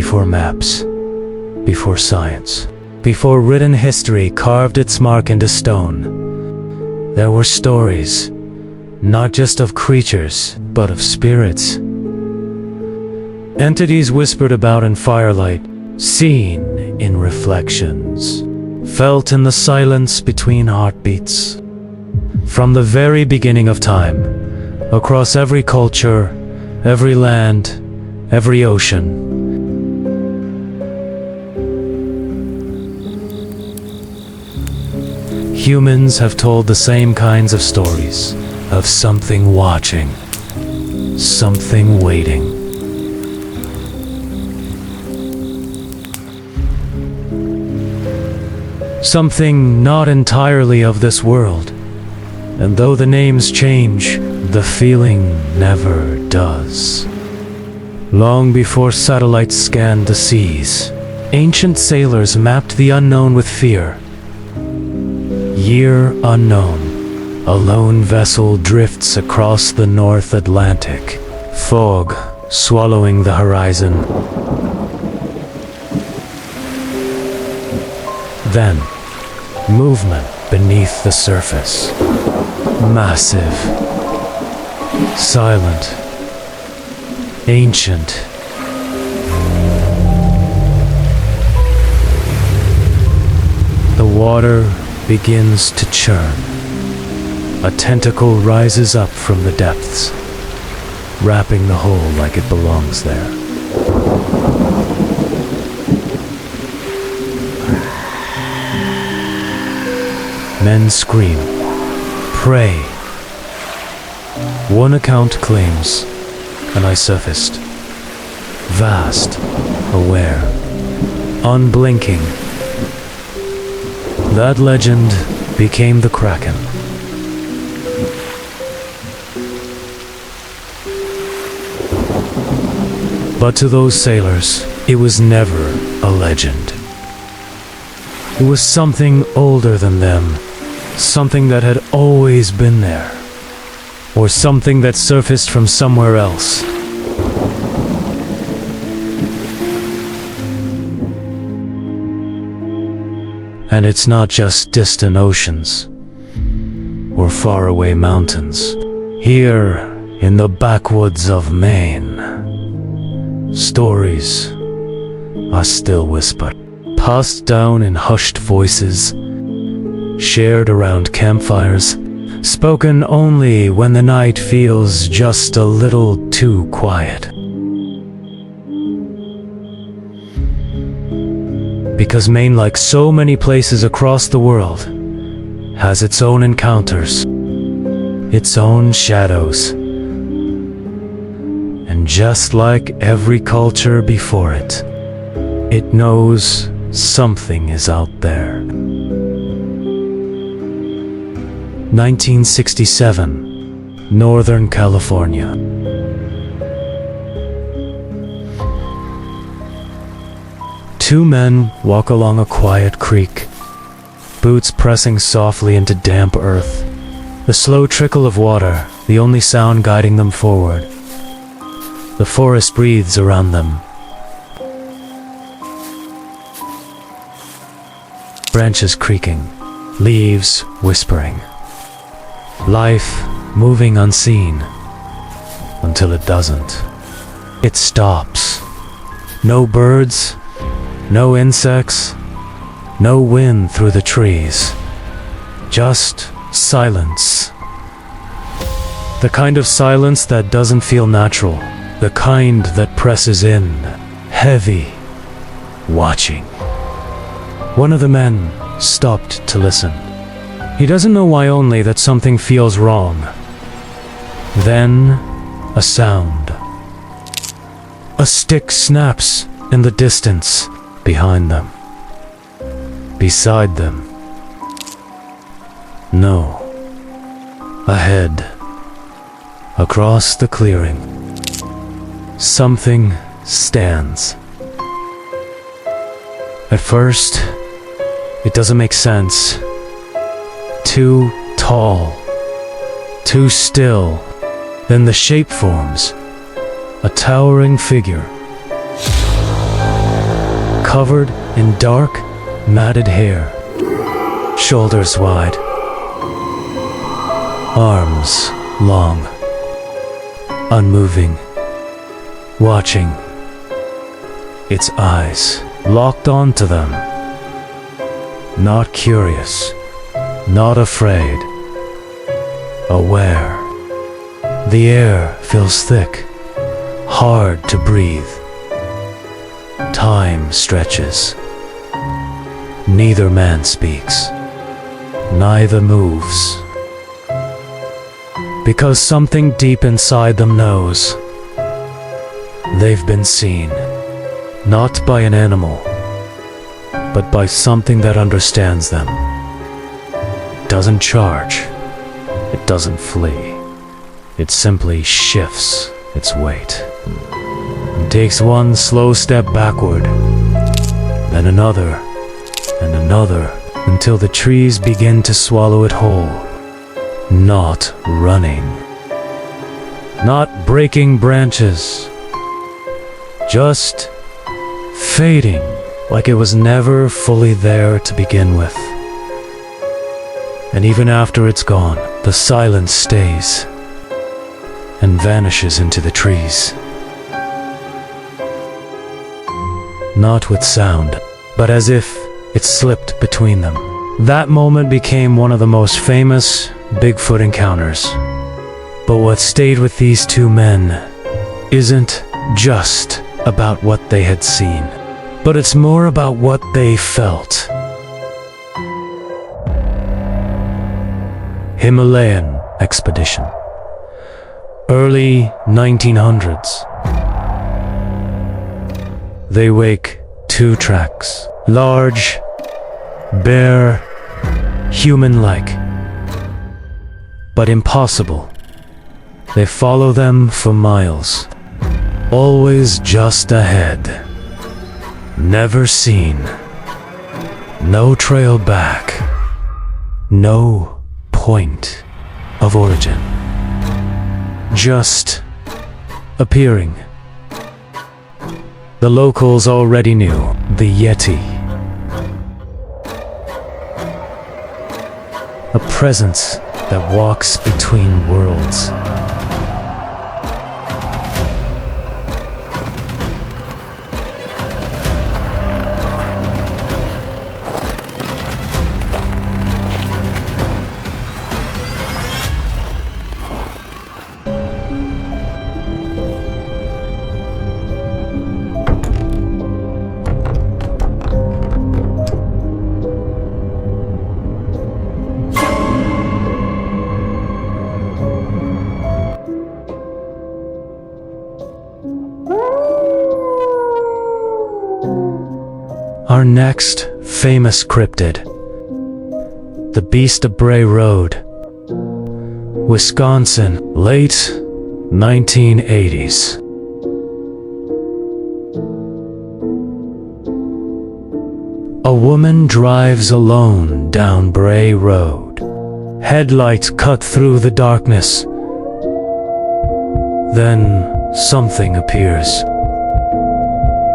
Before maps, before science, before written history carved its mark into stone, there were stories, not just of creatures, but of spirits. Entities whispered about in firelight, seen in reflections, felt in the silence between heartbeats. From the very beginning of time, across every culture, every land, every ocean, humans have told the same kinds of stories, of something watching, something waiting. Something not entirely of this world, and though the names change, the feeling never does. Long before satellites scanned the seas, ancient sailors mapped the unknown with fear. Year unknown, a lone vessel drifts across the North Atlantic, fog swallowing the horizon. Then, movement beneath the surface. Massive, silent, ancient. The water begins to churn. A tentacle rises up from the depths, wrapping the hole like it belongs there. Men scream, pray. One account claims, and I surfaced. Vast, aware, unblinking. That legend became the Kraken. But to those sailors, it was never a legend. It was something older than them, something that had always been there, or something that surfaced from somewhere else. And it's not just distant oceans or faraway mountains. Here in the backwoods of Maine, stories are still whispered, passed down in hushed voices, shared around campfires, spoken only when the night feels just a little too quiet. Because Maine, like so many places across the world, has its own encounters, its own shadows. And just like every culture before it, it knows something is out there. 1967, Northern California. Two men walk along a quiet creek, boots pressing softly into damp earth. The slow trickle of water, the only sound guiding them forward. The forest breathes around them. Branches creaking, leaves whispering. Life moving unseen, until it doesn't. it stops. No birds, no insects, no wind through the trees. Just silence. The kind of silence that doesn't feel natural. The kind that presses in, heavy, watching. One of the men stopped to listen. He doesn't know why, only that something feels wrong. Then, a sound. A stick snaps in the distance behind them. Beside them. No. Ahead. Across the clearing. Something stands. At first, it doesn't make sense. Too tall. Too still. Then the shape forms. A towering figure. Covered in dark, matted hair. Shoulders wide. Arms long. Unmoving. Watching. Its eyes locked onto them. Not curious. Not afraid. Aware. The air feels thick. Hard to breathe. Time stretches. Neither man speaks. Neither moves. Because something deep inside them knows. They've been seen. Not by an animal, but by something that understands them. It doesn't charge. It doesn't flee. It simply shifts its weight. And takes one slow step backward, then another, and another, until the trees begin to swallow it whole. Not running. Not breaking branches. Just fading, like it was never fully there to begin with. And even after it's gone, the silence stays and vanishes into the trees. Not with sound, but as if it slipped between them. That moment became one of the most famous Bigfoot encounters. But what stayed with these two men isn't just about what they had seen, but it's more about what they felt. Himalayan expedition. Early 1900s. They wake 2 tracks. Large, bare, human-like, but impossible. They follow them for miles. Always just ahead. Never seen. No trail back. No point of origin. Just appearing. The locals already knew the Yeti. A presence that walks between worlds. Our next famous cryptid, the Beast of Bray Road, Wisconsin, late 1980s. A woman drives alone down Bray Road. Headlights cut through the darkness. Then something appears.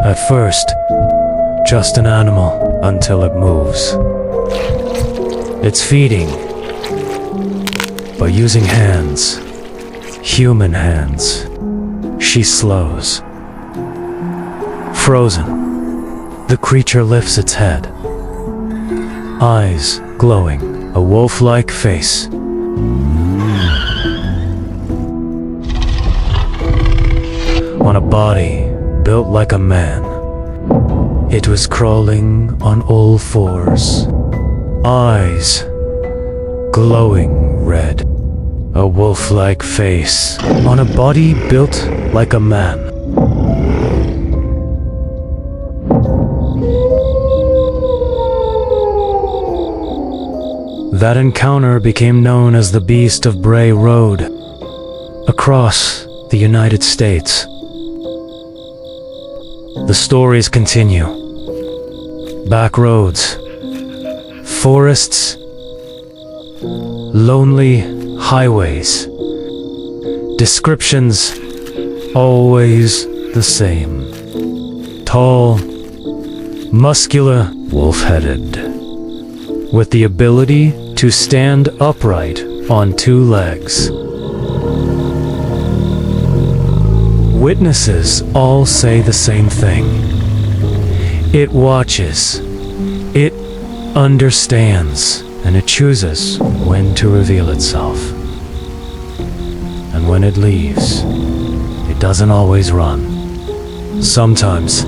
At first, just an animal until it moves. It's feeding, but using hands, human hands. She slows, Frozen, the creature lifts its head. Eyes glowing, a wolf-like face. On a body built like a man. It was crawling on all fours. Eyes glowing red. A wolf-like face on a body built like a man. That encounter became known as the Beast of Bray Road across the United States. The stories continue. Back roads, forests, lonely highways. Descriptions always the same. Tall, muscular, wolf-headed, with the ability to stand upright on two legs. Witnesses all say the same thing. It watches, it understands, and it chooses when to reveal itself. And when it leaves, it doesn't always run. Sometimes,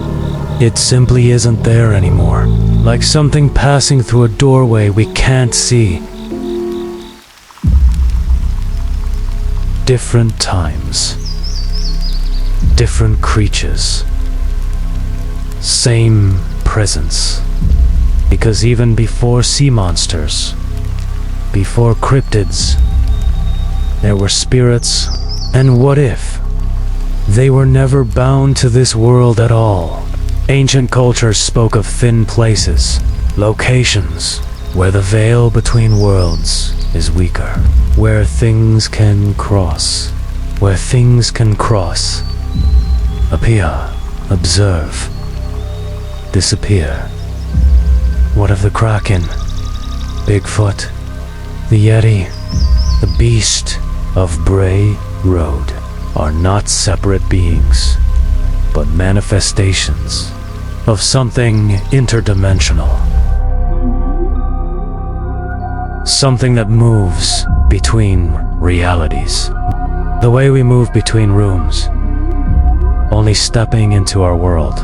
it simply isn't there anymore, like something passing through a doorway we can't see. Different times. Different creatures. Same presence. Because even before sea monsters, before cryptids, there were spirits, and what if they were never bound to this world at all? Ancient cultures spoke of thin places, locations, where the veil between worlds is weaker, where things can cross, appear, observe, disappear. What of the Kraken, Bigfoot, the Yeti, the Beast of Bray Road are not separate beings, but manifestations of something interdimensional. Something that moves between realities. The way we move between rooms, only stepping into our world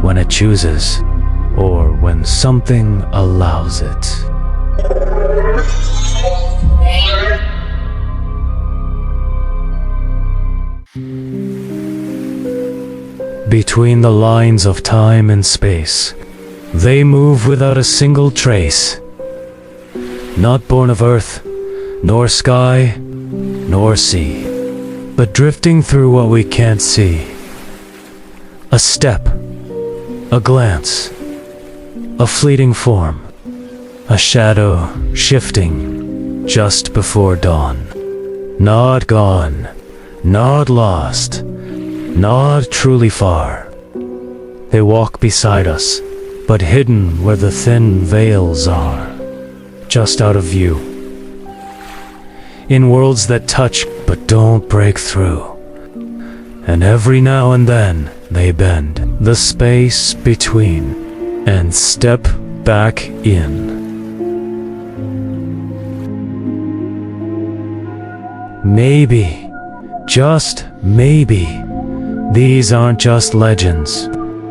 when it chooses, or when something allows it. Between the lines of time and space, they move without a single trace. Not born of earth, nor sky, nor sea, but drifting through what we can't see. A step, a glance, a fleeting form, a shadow shifting just before dawn. Not gone, not lost, not truly far. They walk beside us, but hidden where the thin veils are, just out of view. In worlds that touch but don't break through. And every now and then they bend the space between and step back in. Maybe, just maybe, these aren't just legends.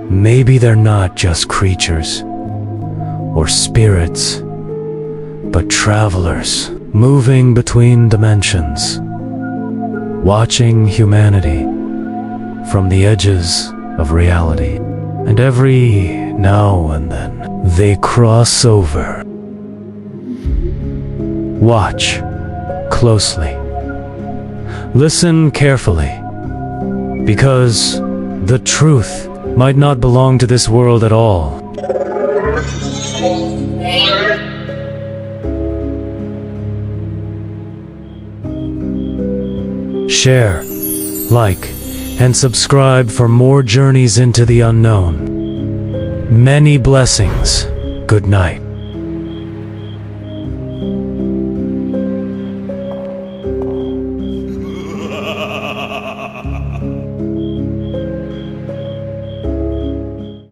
Maybe they're not just creatures or spirits, but travelers moving between dimensions, watching humanity from the edges of reality. And every now and then they cross over. Watch closely. Listen carefully, because the truth might not belong to this world at all. Share, like, and subscribe for more journeys into the unknown. Many blessings. Good night.